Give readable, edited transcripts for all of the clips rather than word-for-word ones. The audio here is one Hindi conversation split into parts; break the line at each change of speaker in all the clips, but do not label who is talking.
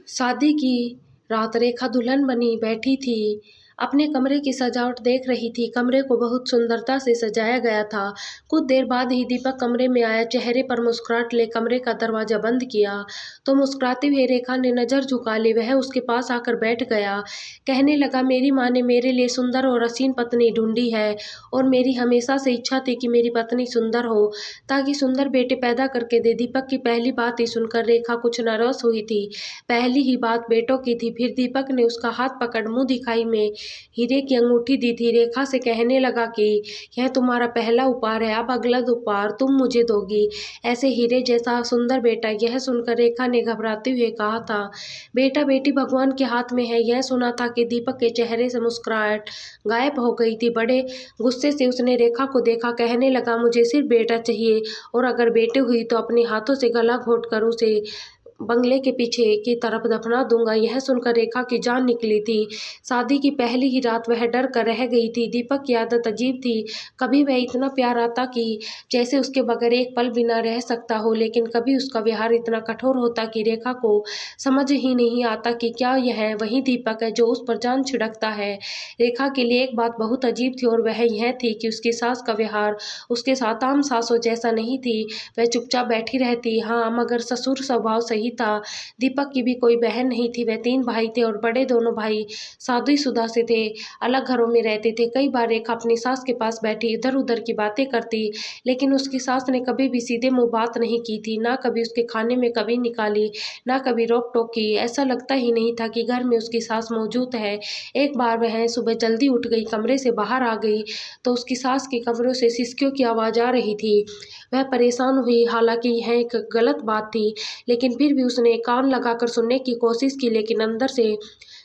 शादी की रात रेखा दुल्हन बनी बैठी थी। अपने कमरे की सजावट देख रही थी। कमरे को बहुत सुंदरता से सजाया गया था। कुछ देर बाद ही दीपक कमरे में आया। चेहरे पर मुस्कुराहट ले कमरे का दरवाजा बंद किया तो मुस्कुराती हुई रेखा ने नजर झुका ली। वह उसके पास आकर बैठ गया। कहने लगा, मेरी माँ ने मेरे लिए सुंदर और हसीन पत्नी ढूंढी है और मेरी हमेशा से इच्छा थी कि मेरी पत्नी सुंदर हो ताकि सुंदर बेटे पैदा करके दे। दीपक की पहली बात ही सुनकर रेखा कुछ नर्वस हुई थी। पहली ही बात बेटों की थी। फिर दीपक ने उसका हाथ पकड़ मुंह दिखाई में हीरे की अंगूठी दी थी। रेखा से कहने लगा कि यह तुम्हारा पहला उपहार है, अब अगला उपहार तुम मुझे दोगी, ऐसे हीरे जैसा सुंदर बेटा। यह सुनकर रेखा ने घबराते हुए कहा था, बेटा बेटी भगवान के हाथ में है। यह सुना था कि दीपक के चेहरे से मुस्कुराहट गायब हो गई थी। बड़े गुस्से से उसने रेखा को देखा। कहने लगा, मुझे सिर्फ बेटा चाहिए और अगर बेटे हुई तो अपने हाथों से गला घोट कर उसे बंगले के पीछे की तरफ दफना दूंगा। यह सुनकर रेखा की जान निकली थी। शादी की पहली ही रात वह डर कर रह गई थी। दीपक की आदत अजीब थी। कभी वह इतना प्यार आता कि जैसे उसके बगैर एक पल भी न रह सकता हो, लेकिन कभी उसका व्यवहार इतना कठोर होता कि रेखा को समझ ही नहीं आता कि क्या यह वही दीपक है जो उस पर जान छिड़कता है। रेखा के लिए एक बात बहुत अजीब थी और वह यह थी कि उसकी सास का व्यवहार उसके साथ आम सासों जैसा नहीं थी। वह चुपचाप बैठी रहती। हाँ, मगर ससुर स्वभाव सही था। दीपक की भी कोई बहन नहीं थी। वह 3 भाई थे और बड़े दोनों भाई शादीशुदा से थे, अलग घरों में रहते थे। कई बार रेखा अपनी सास के पास बैठी इधर उधर की बातें करती, लेकिन उसकी सास ने कभी भी सीधे मुंह बात नहीं की थी। ना कभी उसके खाने में कभी निकाली, ना कभी रोक टोक की। ऐसा लगता ही नहीं था कि घर में उसकी सास मौजूद है। एक बार वह सुबह जल्दी उठ गई, कमरे से बाहर आ गई तो उसकी सास के कमरों से सिसकियों की आवाज आ रही थी। वह परेशान हुई। हालांकि यह एक गलत बात थी, लेकिन फिर भी उसने कान लगाकर सुनने की कोशिश की, लेकिन अंदर से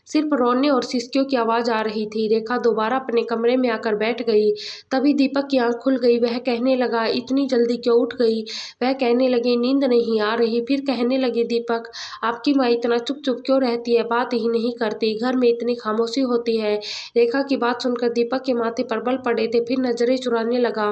सिर्फ रोने और सिसकियों की आवाज आ रही थी। रेखा दोबारा अपने कमरे में आकर बैठ गई। तभी दीपक की आंख खुल गई। वह कहने लगा, इतनी जल्दी क्यों उठ गई? वह कहने लगी, नींद नहीं आ रही। फिर कहने लगी, दीपक, आपकी माँ इतना चुप चुप क्यों रहती है, बात ही नहीं करती, घर में इतनी खामोशी होती है। रेखा की बात सुनकर दीपक के माथे पर बल पड़े थे। फिर नजरें चुराने लगा।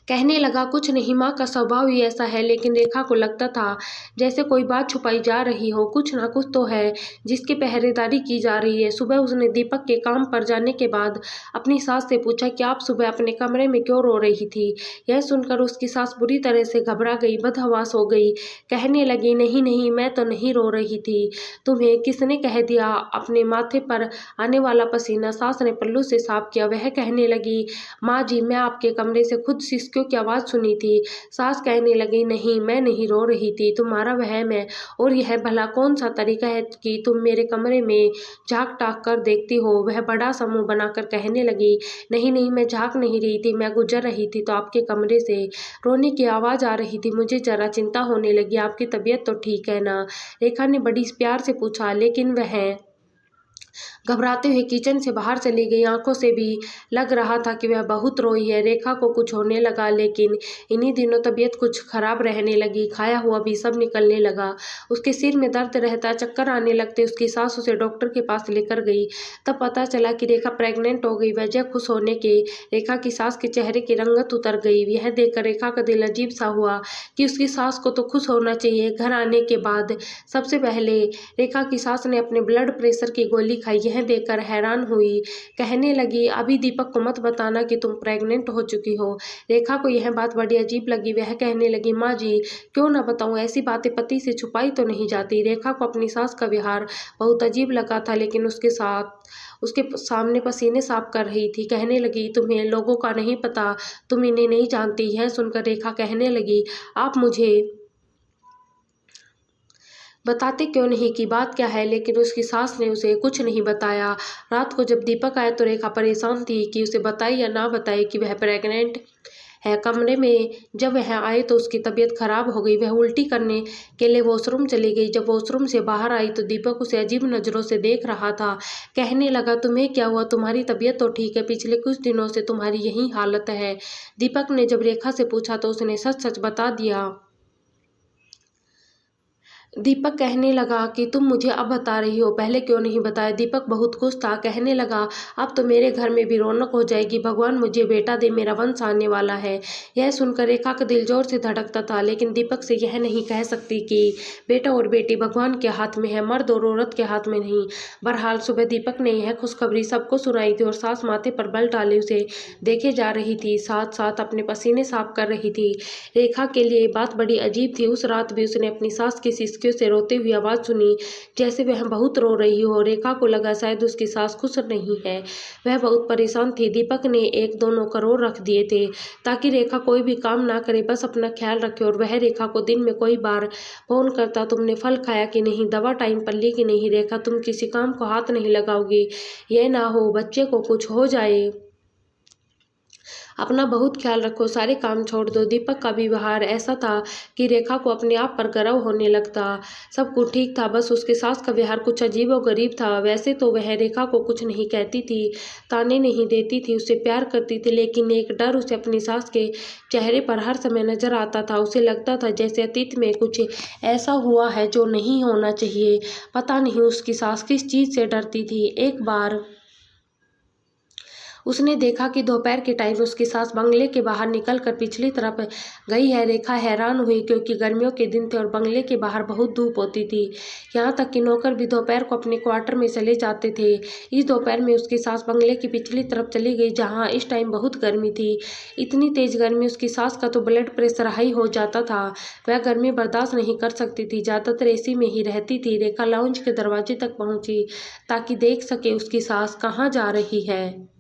कहने लगा, कुछ नहीं, माँ का स्वभाव ही ऐसा है। लेकिन रेखा को लगता था जैसे कोई बात छुपाई जा रही हो। कुछ ना कुछ तो है जिसकी पहरेदारी की जा रही है। सुबह उसने दीपक के काम पर जाने के बाद अपनी सास से पूछा कि आप सुबह अपने कमरे में क्यों रो रही थी? यह सुनकर उसकी सास बुरी तरह से घबरा गई, बदहवास हो गई। कहने लगी, नहीं नहीं, मैं तो नहीं रो रही थी। तुम्हें किसने कह दिया? अपने माथे पर आने वाला पसीना सास ने पल्लू से साफ किया। वह कहने लगी, माँ जी, मैं आपके कमरे से खुद सिसकियों की आवाज सुनी थी। सास कहने लगी, नहीं, मैं नहीं रो रही थी, तुम्हारा वहम है। और यह भला कौन सा तरीका है कि तुम मेरे कमरे में झांक टाक कर देखती हो? वह बड़ा सा मुंह बनाकर कहने लगी, नहीं नहीं, मैं झांक नहीं रही थी, मैं गुजर रही थी तो आपके कमरे से रोने की आवाज आ रही थी। मुझे जरा चिंता होने लगी, आपकी तबीयत तो ठीक है ना? रेखा ने बड़ी प्यार से पूछा, लेकिन वह घबराते हुए किचन से बाहर चली गई। आंखों से भी लग रहा था कि वह बहुत रोई है। रेखा को कुछ होने लगा, लेकिन इन्हीं दिनों तबीयत कुछ खराब रहने लगी। खाया हुआ भी सब निकलने लगा। उसके सिर में दर्द रहता, चक्कर आने लगते। उसकी सास उसे डॉक्टर के पास लेकर गई। तब पता चला कि रेखा प्रेग्नेंट हो गई। वजह खुश होने के रेखा की सास के चेहरे की रंगत उतर गई। यह देखकर रेखा का दिल अजीब सा हुआ कि उसकी सास को तो खुश होना चाहिए। घर आने के बाद सबसे पहले रेखा की सास ने अपने ब्लड प्रेशर की गोली खाई। यह देखकर हैरान हुई। कहने लगी, अभी दीपक को मत बताना कि तुम प्रेग्नेंट हो चुकी हो। रेखा को यह बात बड़ी अजीब लगी। वह कहने लगी, माँ जी, क्यों ना बताऊं, ऐसी बातें पति से छुपाई तो नहीं जाती। रेखा को अपनी सास का व्यवहार बहुत अजीब लगा था, लेकिन उसके सामने पसीने साफ कर रही थी। कहने लगी, तुम्हें लोगों का नहीं पता, तुम इन्हें नहीं जानती। यह सुनकर रेखा कहने लगी, आप मुझे बताते क्यों नहीं कि बात क्या है? लेकिन उसकी सास ने उसे कुछ नहीं बताया। रात को जब दीपक आया तो रेखा परेशान थी कि उसे बताए या ना बताए कि वह प्रेग्नेंट है। कमरे में जब वह आए तो उसकी तबीयत खराब हो गई। वह उल्टी करने के लिए वॉशरूम चली गई। जब वॉशरूम से बाहर आई तो दीपक उसे अजीब नजरों से देख रहा था। कहने लगा, तुम्हें क्या हुआ? तुम्हारी तबीयत तो ठीक है, पिछले कुछ दिनों से तुम्हारी यही हालत है। दीपक ने जब रेखा से पूछा तो उसने सच सच बता दिया। दीपक कहने लगा कि तुम मुझे अब बता रही हो, पहले क्यों नहीं बताया। दीपक बहुत खुश था, कहने लगा अब तो मेरे घर में भी रौनक हो जाएगी, भगवान मुझे बेटा दे, मेरा वंश आने वाला है। यह सुनकर रेखा का दिल जोर से धड़कता था, लेकिन दीपक से यह नहीं कह सकती कि बेटा और बेटी भगवान के हाथ में है, मर्द और औरत के हाथ में नहीं। बहरहाल सुबह दीपक ने यह खुशखबरी सबको सुनाई थी और सास माथे पर बल डाले उसे देखे जा रही थी, साथ साथ अपने पसीने साफ कर रही थी। रेखा के लिए ये बात बड़ी अजीब थी। उस रात भी उसने अपनी सास की सिसकियों से रोते हुए आवाज सुनी, जैसे वह बहुत रो रही हो। रेखा को लगा शायद उसकी सास खुश नहीं है, वह बहुत परेशान थी। दीपक ने 1-2 करोड़ रख दिए थे ताकि रेखा कोई भी काम ना करे, बस अपना ख्याल रखे। और वह रेखा को दिन में कई बार फोन करता, तुमने फल खाया कि नहीं, दवा टाइम पर ली कि नहीं, रेखा तुम किसी काम को हाथ नहीं लगाओगी, यह ना हो बच्चे को कुछ हो जाए, अपना बहुत ख्याल रखो, सारे काम छोड़ दो। दीपक का व्यवहार ऐसा था कि रेखा को अपने आप पर गर्व होने लगता। सब कुछ ठीक था, बस उसके सास का व्यवहार कुछ अजीब और गरीब था। वैसे तो वह रेखा को कुछ नहीं कहती थी, ताने नहीं देती थी, उसे प्यार करती थी, लेकिन एक डर उसे अपनी सास के चेहरे पर हर समय नजर आता था। उसे लगता था जैसे अतीत में कुछ ऐसा हुआ है जो नहीं होना चाहिए। पता नहीं उसकी सास किस चीज से डरती थी। एक बार उसने देखा कि दोपहर के टाइम उसकी सास बंगले के बाहर निकलकर पिछली तरफ गई है। रेखा हैरान हुई, क्योंकि गर्मियों के दिन थे और बंगले के बाहर बहुत धूप होती थी। यहाँ तक कि नौकर भी दोपहर को अपने क्वार्टर में चले जाते थे। इस दोपहर में उसकी सास बंगले की पिछली तरफ चली गई, जहाँ इस टाइम बहुत गर्मी थी। इतनी तेज गर्मी, उसकी सास का तो ब्लड प्रेशर हाई हो जाता था। वह गर्मी बर्दाश्त नहीं कर सकती थी, ज्यादातर एसी में ही रहती थी। रेखा लाउंज के दरवाजे तक पहुंची ताकि देख सके उसकी सास कहाँ जा रही है,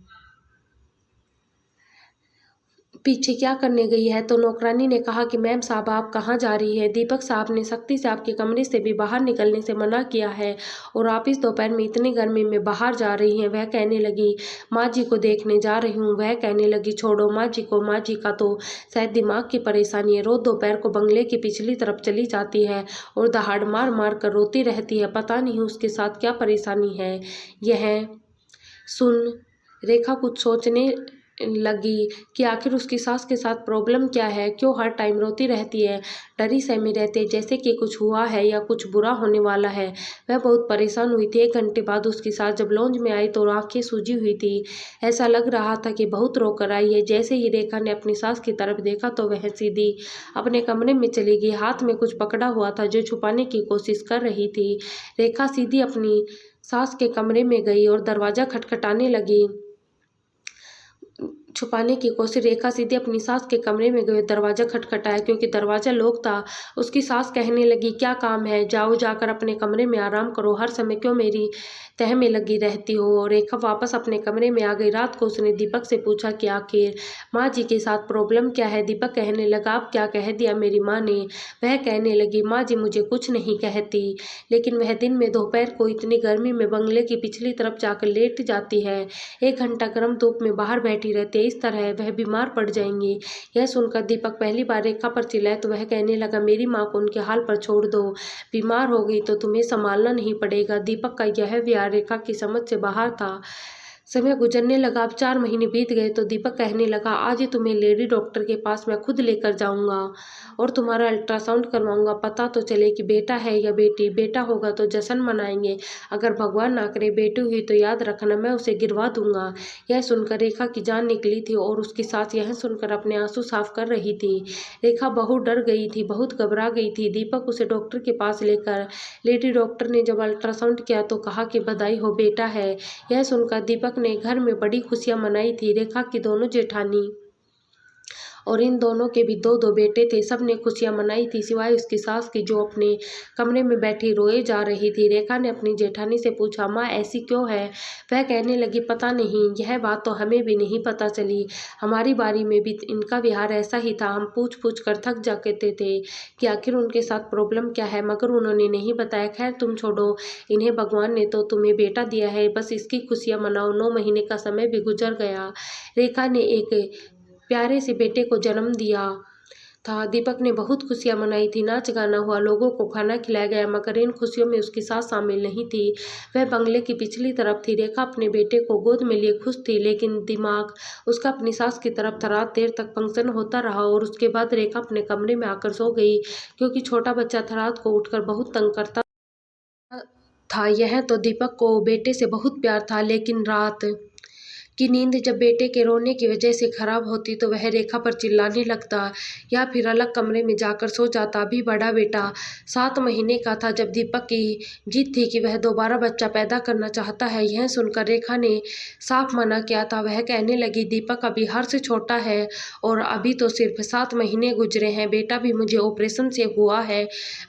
पीछे क्या करने गई है। तो नौकरानी ने कहा कि मैम साहब आप कहाँ जा रही है, दीपक साहब ने सख्ती से आपके कमरे से भी बाहर निकलने से मना किया है और आप इस दोपहर में इतनी गर्मी में बाहर जा रही हैं। वह कहने लगी माँ जी को देखने जा रही हूँ। वह कहने लगी छोड़ो माँ जी को, माँ जी का तो शायद दिमाग की परेशानी है, रोज दोपहर को बंगले की पिछली तरफ चली जाती है और दहाड़ मार मार कर रोती रहती है, पता नहीं उसके साथ क्या परेशानी है। यह सुन रेखा कुछ सोचने लगी कि आखिर उसकी सास के साथ प्रॉब्लम क्या है, क्यों हर टाइम रोती रहती है, डरी सहमी रहती है, जैसे कि कुछ हुआ है या कुछ बुरा होने वाला है। वह बहुत परेशान हुई थी। 1 घंटे बाद उसकी सास जब लॉन्ज में आई तो आंखें सूजी हुई थी, ऐसा लग रहा था कि बहुत रो कर आई है। जैसे ही रेखा ने अपनी सास की तरफ देखा तो वह सीधी अपने कमरे में चली गई, हाथ में कुछ पकड़ा हुआ था जो छुपाने की कोशिश कर रही थी। रेखा सीधी अपनी सास के कमरे में गई और दरवाजा खटखटाने लगी। छुपाने की कोशिश रेखा सीधे अपनी सास के कमरे में गई, दरवाजा खटखटाया क्योंकि दरवाजा लॉक था। उसकी सास कहने लगी क्या काम है, जाओ जाकर अपने कमरे में आराम करो, हर समय क्यों मेरी तह में लगी रहती हो। रेखा वापस अपने कमरे में आ गई। रात को उसने दीपक से पूछा कि आखिर माँ जी के साथ प्रॉब्लम क्या है। दीपक कहने लगा अब क्या कह दिया मेरी माँ ने। वह कहने लगी माँ जी मुझे कुछ नहीं कहती, लेकिन वह दिन में दोपहर को इतनी गर्मी में बंगले की पिछली तरफ जाकर लेट जाती है, 1 घंटा गर्म धूप में बाहर बैठी रहती है, इस तरह वह बीमार पड़ जाएंगी। यह सुनकर दीपक पहली बार रेखा पर चिल्लाए तो वह कहने लगा मेरी माँ को उनके हाल पर छोड़ दो, बीमार हो गई तो तुम्हें संभालना नहीं पड़ेगा। दीपक का यह व्यवहार रेखा की समझ से बाहर था। समय गुजरने लगा। अब 4 महीने बीत गए तो दीपक कहने लगा आज ही तुम्हें लेडी डॉक्टर के पास मैं खुद लेकर जाऊंगा और तुम्हारा अल्ट्रासाउंड करवाऊंगा, पता तो चले कि बेटा है या बेटी। बेटा होगा तो जश्न मनाएंगे, अगर भगवान ना करे बेटी हुई तो याद रखना मैं उसे गिरवा दूंगा। यह सुनकर रेखा की जान निकली थी और उसकी सास यह सुनकर अपने आंसू साफ कर रही थी। रेखा बहुत डर गई थी, बहुत घबरा गई थी। दीपक उसे डॉक्टर के पास लेकर लेडी डॉक्टर ने जब अल्ट्रासाउंड किया तो कहा कि बधाई हो बेटा है। यह सुनकर दीपक ने घर में बड़ी खुशियां मनाई थी। रेखा की दोनों जेठानी और इन दोनों के भी 2-2 बेटे थे। सब ने खुशियां मनाई थी सिवाय उसकी सास की, जो अपने कमरे में बैठी रोए जा रही थी। रेखा ने अपनी जेठानी से पूछा माँ ऐसी क्यों है। वह कहने लगी पता नहीं, यह बात तो हमें भी नहीं पता चली, हमारी बारी में भी इनका व्यवहार ऐसा ही था। हम पूछ पूछ कर थक जाते थे कि आखिर उनके साथ प्रॉब्लम क्या है, मगर उन्होंने नहीं बताया। खैर तुम छोड़ो, इन्हें भगवान ने तो तुम्हें बेटा दिया है, बस इसकी खुशियां मनाओ। 9 महीने का समय भी गुजर गया। रेखा ने एक प्यारे से बेटे को जन्म दिया था। दीपक ने बहुत खुशियां मनाई थी, नाच गाना हुआ, लोगों को खाना खिलाया गया, मगर इन खुशियों में उसकी सास शामिल नहीं थी। वह बंगले की पिछली तरफ थी। रेखा अपने बेटे को गोद में लिए खुश थी, लेकिन दिमाग उसका अपनी सास की तरफ था। रात देर तक फंक्शन होता रहा और उसके बाद रेखा अपने कमरे में आकर सो गई, क्योंकि छोटा बच्चा था, रात को उठकर बहुत तंग करता था। यह तो दीपक को बेटे से बहुत प्यार था, लेकिन रात की नींद जब बेटे के रोने की वजह से खराब होती तो वह रेखा पर चिल्लाने लगता या फिर अलग कमरे में जाकर सो जाता। अभी बड़ा बेटा 7 महीने का था जब दीपक की जिद थी कि वह दोबारा बच्चा पैदा करना चाहता है। यह सुनकर रेखा ने साफ मना किया था। वह कहने लगी, दीपक अभी हर्ष छोटा है और अभी तो सिर्फ 7 महीने गुजरे हैं। बेटा भी मुझे ऑपरेशन से हुआ है,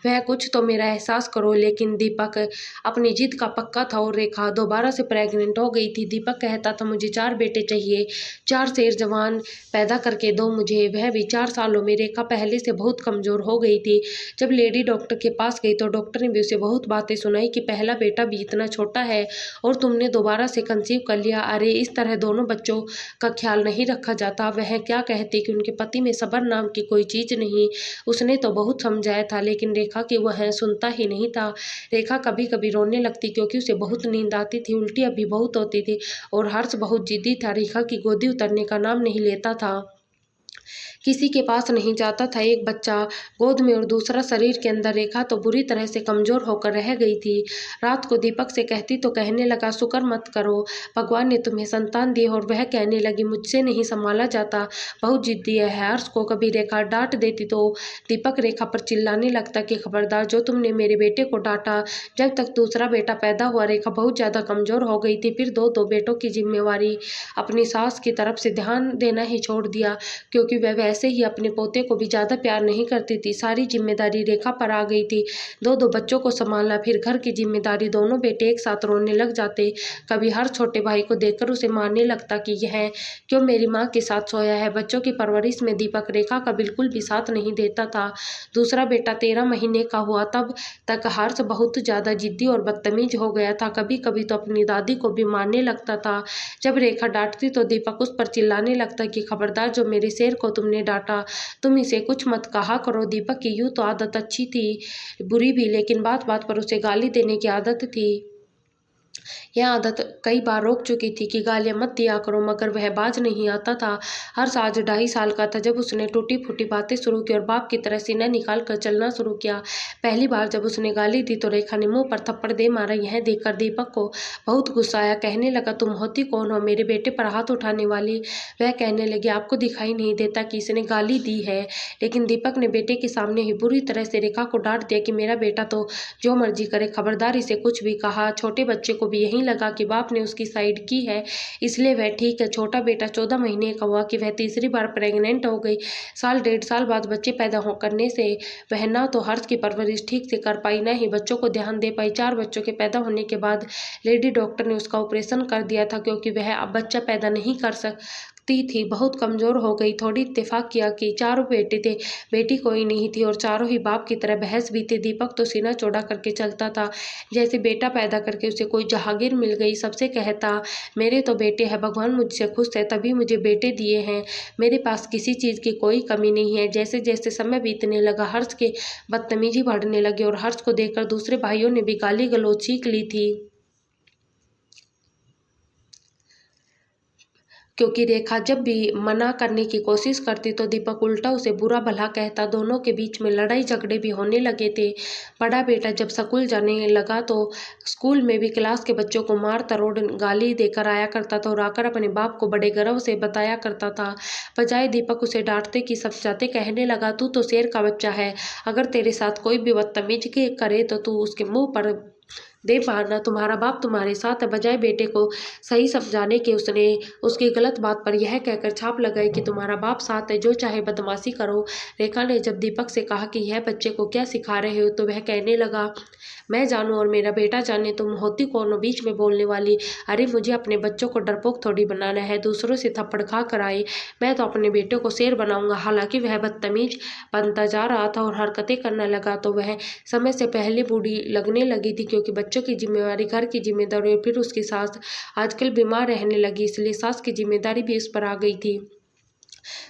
वह कुछ तो मेरा एहसास करो। लेकिन दीपक अपनी जिद का पक्का था और रेखा दोबारा से प्रेग्नेंट हो गई थी। दीपक कहता था, मुझे 4 बेटे चाहिए, 4 शेर जवान पैदा करके दो मुझे, वह भी 4 सालों में। रेखा पहले से बहुत कमजोर हो गई थी। जब लेडी डॉक्टर के पास गई तो डॉक्टर ने भी उसे बहुत बातें सुनाई कि पहला बेटा भी इतना छोटा है और तुमने दोबारा से कंसीव कर लिया। अरे इस तरह दोनों बच्चों का ख्याल नहीं रखा जाता। वह क्या कहती कि उनके पति में सब्र नाम की कोई चीज नहीं। उसने तो बहुत समझाया था, लेकिन रेखा की वह सुनता ही नहीं था। रेखा कभी कभी रोने लगती क्योंकि उसे बहुत नींद आती थी, उल्टियां भी बहुत होती थी और हर्ष बहुत जिद्दी था। रेखा की गोदी उतरने का नाम नहीं लेता था, किसी के पास नहीं जाता था। एक बच्चा गोद में और दूसरा शरीर के अंदर। रेखा तो बुरी तरह से कमजोर होकर रह गई थी। रात को दीपक से कहती तो कहने लगा, शुक्र मत करो, भगवान ने तुम्हें संतान दी। और वह कहने लगी, मुझसे नहीं संभाला जाता, बहुत जिद्दी है। हर्ष को कभी रेखा डांट देती तो दीपक रेखा पर चिल्लाने लगता कि खबरदार, जो तुमने मेरे बेटे को डांटा। जब तक दूसरा बेटा पैदा हुआ रेखा बहुत ज्यादा कमजोर हो गई थी। फिर दो बेटों की जिम्मेवारी अपनी सास की तरफ से ध्यान देना ही छोड़ दिया, क्योंकि वह वैसे ही अपने पोते को भी ज्यादा प्यार नहीं करती थी। सारी जिम्मेदारी रेखा पर आ गई थी, दो बच्चों को संभालना, फिर घर की जिम्मेदारी। दोनों बेटे एक साथ रोने लग जाते। कभी हर छोटे भाई को देखकर उसे मारने लगता कि यह क्यों मेरी माँ के साथ सोया है। बच्चों की परवरिश में दीपक रेखा का बिल्कुल भी साथ नहीं देता था। दूसरा बेटा 13 महीने का हुआ तब तक हर्ष बहुत ज्यादा जिद्दी और बदतमीज हो गया था। कभी कभी तो अपनी दादी को भी मारने लगता था। जब रेखा डांटती तो दीपक उस पर चिल्लाने लगता कि खबरदार, जो मेरे शेर को तुमने डांटा, तुम इसे कुछ मत कहा करो। दीपक की यूं तो आदत अच्छी थी, बुरी भी, लेकिन बात बात पर उसे गाली देने की आदत थी। यह आदत कई बार रोक चुकी थी कि गालियां मत दिया करो, मगर वह बाज नहीं आता था। हर्ष आज 2.5 साल का था जब उसने टूटी फूटी बातें शुरू की और बाप की तरह सीना निकाल कर चलना शुरू किया। पहली बार जब उसने गाली दी तो रेखा ने मुंह पर थप्पड़ दे मारा। यह देखकर दीपक को बहुत गुस्सा आया। कहने लगा, तुम होती कौन हो मेरे बेटे पर हाथ उठाने वाली। वह कहने लगी, आपको दिखाई नहीं देता कि इसने गाली दी है। लेकिन दीपक ने बेटे के सामने ही बुरी तरह से रेखा को डांट दिया कि मेरा बेटा तो जो मर्जी करे, खबरदार इसे कुछ भी कहा। छोटे बच्चे को भी यही लगा कि बाप ने उसकी साइड की है, इसलिए वह ठीक है। छोटा बेटा 14 महीने का हुआ कि वह तीसरी बार प्रेग्नेंट हो गई। 1.5 साल बाद बच्चे पैदा करने से वह ना तो हर्ष की परवरिश ठीक से कर पाई, ना ही बच्चों को ध्यान दे पाई। 4 बच्चों के पैदा होने के बाद लेडी डॉक्टर ने उसका ऑपरेशन कर दिया था, क्योंकि वह अब बच्चा पैदा नहीं कर सकती थी, बहुत कमजोर हो गई। थोड़ी इत्तेफाक किया कि 4 बेटे थे, बेटी कोई नहीं थी और चारों ही बाप की तरह बहस भी थे। दीपक तो सीना चौड़ा करके चलता था, जैसे बेटा पैदा करके उसे कोई जहांगीर मिल गई। सबसे कहता, मेरे तो बेटे हैं, भगवान मुझसे खुश है तभी मुझे बेटे दिए हैं, मेरे पास किसी चीज की कोई कमी नहीं है। जैसे जैसे समय बीतने लगा हर्ष के बदतमीजी बढ़ने लगी और हर्ष को देखकर दूसरे भाइयों ने भी गाली गलौज सीख ली थी, क्योंकि रेखा जब भी मना करने की कोशिश करती तो दीपक उल्टा उसे बुरा भला कहता। दोनों के बीच में लड़ाई झगड़े भी होने लगे थे। बड़ा बेटा जब स्कूल जाने लगा तो स्कूल में भी क्लास के बच्चों को मार तरोड़ गाली देकर आया करता था और आकर अपने बाप को बड़े गर्व से बताया करता था। बजाय दीपक उसे डांटते कि समझाते, कहने लगा, तू तो शेर का बच्चा है, अगर तेरे साथ कोई भी बदतमीजी करे तो तू उसके मुंह पर दे मारना, तुम्हारा बाप तुम्हारे साथ है। बजाय बेटे को सही समझाने के उसने उसकी गलत बात पर यह कहकर छाप लगाई कि तुम्हारा बाप साथ है, जो चाहे बदमाशी करो। रेखा ने जब दीपक से कहा कि यह बच्चे को क्या सिखा रहे हो तो वह कहने लगा, मैं जानूं और मेरा बेटा जाने, तुम होती कौन हो बीच में बोलने वाली। अरे मुझे अपने बच्चों को डरपोक थोड़ी बनाना है, दूसरों से थप्पड़ खा कर आए, मैं तो अपने बेटे को शेर बनाऊंगा। हालांकि वह बदतमीज बनता जा रहा था और हरकतें करने लगा तो वह समय से पहले बूढ़ी लगने लगी थी, क्योंकि बच्चों की जिम्मेवारी, घर की जिम्मेदारी और फिर उसकी सास आजकल बीमार रहने लगी, इसलिए सास की जिम्मेदारी भी उस पर आ गई थी।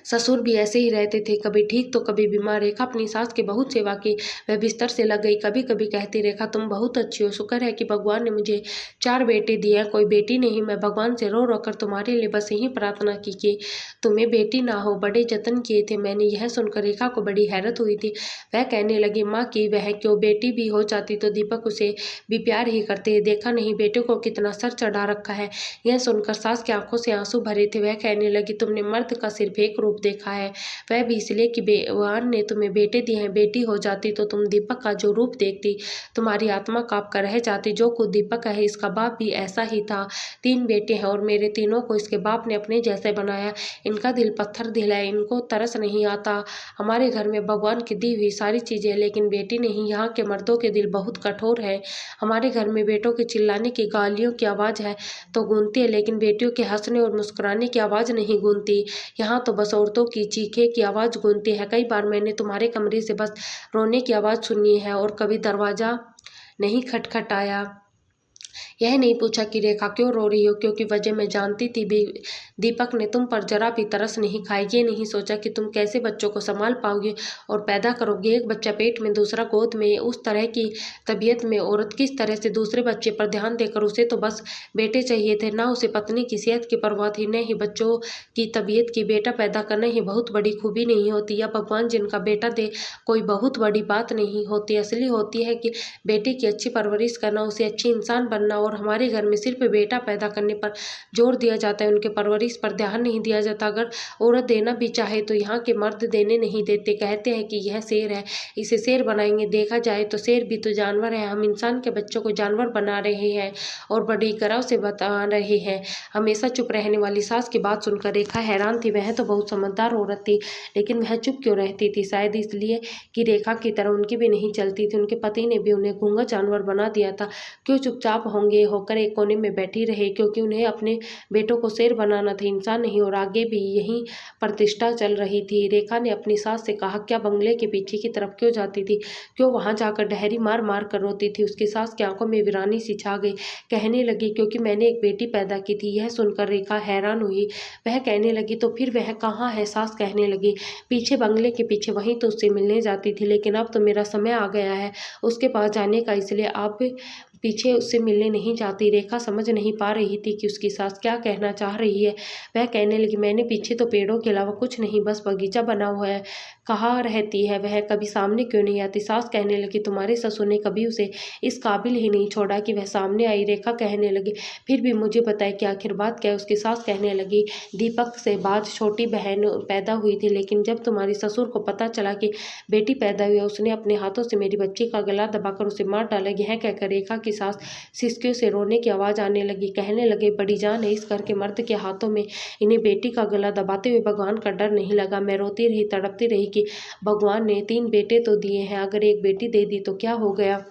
ससुर भी ऐसे ही रहते थे, कभी ठीक तो कभी बीमार। रेखा अपनी सास की बहुत सेवा की, वह बिस्तर से लग गई। कभी कभी कहती, रेखा तुम बहुत अच्छी हो, शुक्र है कि भगवान ने मुझे 4 बेटे दिए हैं, कोई बेटी नहीं। मैं भगवान से रो रो कर तुम्हारे लिए बस यही प्रार्थना की कि तुम्हें बेटी ना हो, बड़े जतन किए थे मैंने। यह सुनकर रेखा को बड़ी हैरत हुई थी। वह कहने लगी, माँ की वह क्यों, बेटी भी हो जाती तो दीपक उसे भी प्यार ही करते, देखा नहीं बेटे को कितना सर चढ़ा रखा है। यह सुनकर सास की आंखों से आंसू भरे थे। वह कहने लगी, तुमने मर्द का सिर्फ एक रूप देखा है, वह भी इसलिए कि भगवान ने तुम्हें बेटे दिए हैं। बेटी हो जाती तो तुम दीपक का जो रूप देखती, तुम्हारी आत्मा कांप कर रह जाती। जो खुद दीपक है, इसका बाप भी ऐसा ही था। 3 बेटे हैं और मेरे तीनों को इसके बाप ने अपने जैसे बनाया। इनका दिल पत्थर दिल है, इनको तरस नहीं आता। हमारे घर में भगवान की दी हुई सारी चीजें, लेकिन बेटी नहीं। यहाँ के मर्दों के दिल बहुत कठोर है। हमारे घर में बेटों के चिल्लाने की, गालियों की आवाज है तो गूंजती है, लेकिन बेटियों के हंसने और मुस्कुराने की आवाज नहीं गूंजती। यहाँ तो बस औरतों की चीखे की आवाज गूंजती है। कई बार मैंने तुम्हारे कमरे से बस रोने की आवाज सुनी है और कभी दरवाजा नहीं खटखटाया। यह नहीं पूछा कि रेखा क्यों रो रही हो, क्योंकि वजह मैं जानती थी। दीपक ने तुम पर जरा भी तरस नहीं खाई। ये नहीं सोचा कि तुम कैसे बच्चों को संभाल पाओगे और पैदा करोगे। एक बच्चा पेट में, दूसरा गोद में। उस तरह की तबीयत में औरत किस तरह से दूसरे बच्चे पर ध्यान देकर, उसे तो बस बेटे चाहिए थे, ना उसे पत्नी की सेहत की परवाह थी, न ही बच्चों की तबीयत की। बेटा पैदा करना ही बहुत बड़ी खूबी नहीं होती, या भगवान जिनका बेटा दे कोई बहुत बड़ी बात नहीं होती। असली होती है कि बेटे की अच्छी परवरिश करना, उसे अच्छी इंसान बनना। और हमारे घर में सिर्फ बेटा पैदा करने पर जोर दिया जाता है, उनके परवरिश पर ध्यान नहीं दिया जाता। अगर औरत देना भी चाहे तो यहाँ के मर्द देने नहीं देते। कहते हैं कि यह शेर है, इसे शेर बनाएंगे। देखा जाए तो शेर भी तो जानवर है। हम इंसान के बच्चों को जानवर बना रहे हैं और बड़ी गर्व से बता रहे हैं। हमेशा चुप रहने वाली सास की बात सुनकर रेखा हैरान थी। वह तो बहुत समझदार औरत थी, लेकिन वह चुप क्यों रहती थी? शायद इसलिए कि रेखा की तरह उनकी भी नहीं चलती थी। उनके पति ने भी उन्हें गूंगा जानवर बना दिया था। क्यों चुपचाप होकर एक कोने में बैठी रहे? क्योंकि उन्हें अपने बेटों को शेर बनाना था, इंसान नहीं। और आगे भी यही प्रतिष्ठा चल रही थी। रेखा ने अपनी सास से कहा, क्या बंगले के पीछे की तरफ क्यों जाती थी? क्यों वहां जाकर डहरी मार मार कर रोती थी? उसकी सास की आंखों में वीरानी सी छा गई। कहने लगी, क्योंकि मैंने एक बेटी पैदा की थी। यह सुनकर रेखा हैरान हुई। वह कहने लगी, तो फिर वह कहाँ है? सास कहने लगी, पीछे, बंगले के पीछे। वहीं तो उससे मिलने जाती थी, लेकिन अब तो मेरा समय आ गया है उसके पास जाने का, इसलिए अब पीछे उससे मिलने नहीं जाती। रेखा समझ नहीं पा रही थी कि उसकी सास क्या कहना चाह रही है। वह कहने लगी, मैंने पीछे तो पेड़ों के अलावा कुछ नहीं, बस बगीचा बना हुआ है। कहाँ रहती है वह? कभी सामने क्यों नहीं आती? सास कहने लगी, तुम्हारे ससुर ने कभी उसे इस काबिल ही नहीं छोड़ा कि वह सामने आई। रेखा कहने लगी, फिर भी मुझे बताए कि आखिर बात क्या है? उसकी सास कहने लगी, दीपक से बाद छोटी बहन पैदा हुई थी, लेकिन जब तुम्हारे ससुर को पता चला कि बेटी पैदा हुई है, उसने अपने हाथों से मेरी बच्ची का गला दबाकर उसे मार डाला। यह कहकर रेखा की सास सिसकियों से रोने की आवाज आने लगी। कहने लगे, बड़ी जान है इस घर के मर्द के हाथों में, इन्हें बेटी का गला दबाते हुए भगवान का डर नहीं लगा। मैं रोती रही, तड़पती रही कि भगवान ने 3 बेटे तो दिए हैं, अगर एक बेटी दे दी तो क्या हो गया?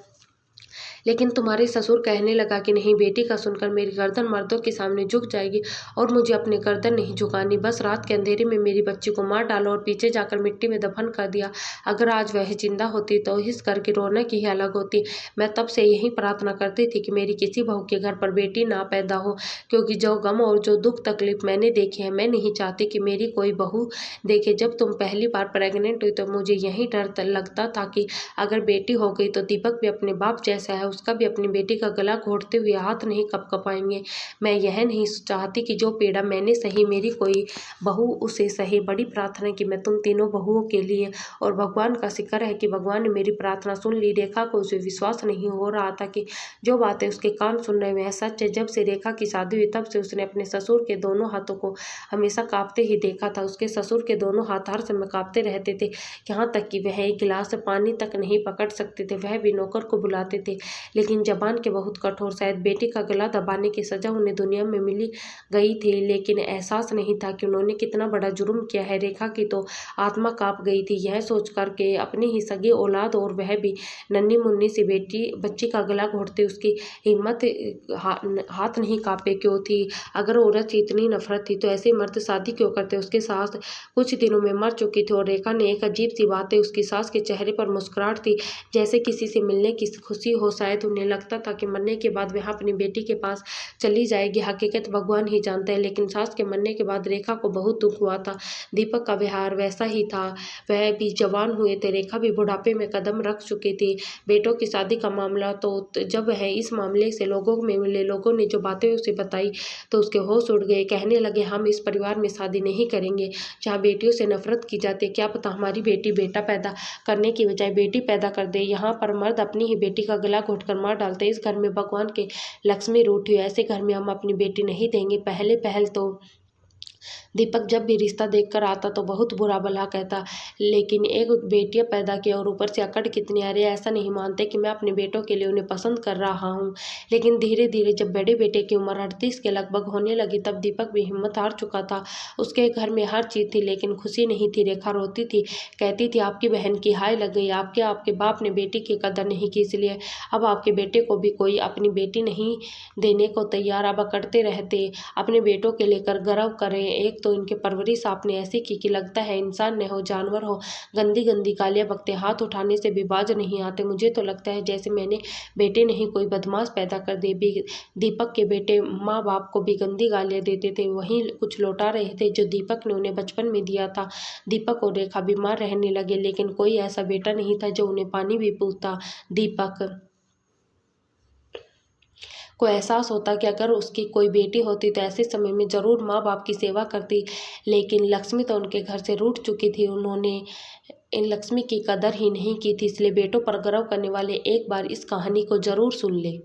लेकिन तुम्हारे ससुर कहने लगा कि नहीं, बेटी का सुनकर मेरी गर्दन मर्दों के सामने झुक जाएगी और मुझे अपनी गर्दन नहीं झुकानी। बस रात के अंधेरे में मेरी बच्ची को मार डालो और पीछे जाकर मिट्टी में दफन कर दिया। अगर आज वह जिंदा होती तो इस घर की रौनक ही अलग होती। मैं तब से यही प्रार्थना करती थी कि मेरी किसी बहू के घर पर बेटी ना पैदा हो, क्योंकि जो गम और जो दुख तकलीफ मैंने देखे हैं, मैं नहीं चाहती कि मेरी कोई बहू देखे। जब तुम पहली बार प्रेग्नेंट हुई तो मुझे यही डर लगता था कि अगर बेटी हो गई तो दीपक भी अपने बाप जैसा है, उसका भी अपनी बेटी का गला घोटते हुए हाथ नहीं कपकपाएंगे। मैं यह नहीं चाहती कि जो पीड़ा मैंने सही, मेरी कोई बहू उसे सहे। बड़ी प्रार्थना की मैं तुम तीनों बहुओं के लिए, और भगवान का शुक्र है कि भगवान ने मेरी प्रार्थना सुन ली। रेखा को उसे विश्वास नहीं हो रहा था कि जो बातें उसके कान सुन रहे वह सच है। जब से रेखा की शादी हुई तब से उसने अपने ससुर के दोनों हाथों को हमेशा कांपते ही देखा था। उसके ससुर के दोनों हाथ हर समय कांपते रहते थे, यहाँ तक कि वह एक गिलास पानी तक नहीं पकड़ सकते थे। वह भी नौकर को बुलाते थे, लेकिन जबान के बहुत कठोर। शायद बेटी का गला दबाने की सजा उन्हें दुनिया में मिली गई थी, लेकिन एहसास नहीं था कि उन्होंने कितना बड़ा जुर्म किया है। रेखा की तो आत्मा कांप गई थी यह सोच कर के अपनी ही सगी औलाद, और वह भी नन्ही मुन्नी सी बच्ची का गला घोटते उसकी हिम्मत हाथ नहीं कांपे क्यों थी? अगर औरत से इतनी नफरत थी तो ऐसे मर्द शादी क्यों करते? उसके सास कुछ दिनों में मर चुकी थी और रेखा ने एक अजीब सी बात है, उसकी सास के चेहरे पर मुस्कुराहट थी, जैसे किसी से मिलने की खुशी हो। शायद शायद उन्हें लगता था कि मरने के बाद वह अपनी बेटी के पास चली जाएगी। हकीकत भगवान ही जानते हैं, लेकिन सास के मरने के बाद रेखा को बहुत दुख हुआ था। दीपक का व्यवहार वैसा ही था। वह भी जवान हुए थे, रेखा भी बुढ़ापे में कदम रख चुकी थी। बेटों की शादी का मामला तो जब वह इस मामले से लोगों में मिले, लोगों ने जो बातें उसे बताई तो उसके होश उड़ गए। कहने लगे, हम इस परिवार में शादी नहीं करेंगे जहाँ बेटियों से नफरत की जाती है। क्या पता हमारी बेटी बेटा पैदा करने की बजाय बेटी पैदा कर दे। यहाँ पर मर्द अपनी ही बेटी का गला घोटकर मार डालते। इस घर में भगवान के लक्ष्मी रूठी है, ऐसे घर में हम अपनी बेटी नहीं देंगे। पहल तो दीपक जब भी रिश्ता देखकर आता तो बहुत बुरा भला कहता, लेकिन एक बेटियां पैदा की और ऊपर से अकड़ कितनी आ रही है। ऐसा नहीं मानते कि मैं अपने बेटों के लिए उन्हें पसंद कर रहा हूँ। लेकिन धीरे धीरे जब बड़े बेटे की उम्र 38 के लगभग होने लगी, तब दीपक भी हिम्मत हार चुका था। उसके घर में हर चीज़ थी लेकिन खुशी नहीं थी। रेखा रोती थी, कहती थी, आपकी बहन की हाय लग गई, आपके बाप ने बेटी की कदर नहीं की, इसलिए अब आपके बेटे को भी कोई अपनी बेटी नहीं देने को तैयार। अब अकड़ते रहते, अपने बेटों के लेकर गर्व करें। एक तो इनके परवरिश आपने ऐसी की कि लगता है इंसान न हो जानवर हो। गंदी गंदी गालियां बकते, हाथ उठाने से भी बाज नहीं आते। मुझे तो लगता है जैसे मैंने बेटे नहीं कोई बदमाश पैदा कर दे। दीपक के बेटे माँ बाप को भी गंदी गालियां देते थे, वहीं कुछ लौटा रहे थे जो दीपक ने उन्हें बचपन में दिया था। दीपक और रेखा बीमार रहने लगे, लेकिन कोई ऐसा बेटा नहीं था जो उन्हें पानी भी पूछता। दीपक को एहसास होता कि अगर उसकी कोई बेटी होती तो ऐसे समय में जरूर माँ बाप की सेवा करती, लेकिन लक्ष्मी तो उनके घर से रूठ चुकी थी। उन्होंने इन लक्ष्मी की कदर ही नहीं की थी। इसलिए बेटों पर गर्व करने वाले एक बार इस कहानी को जरूर सुन ले।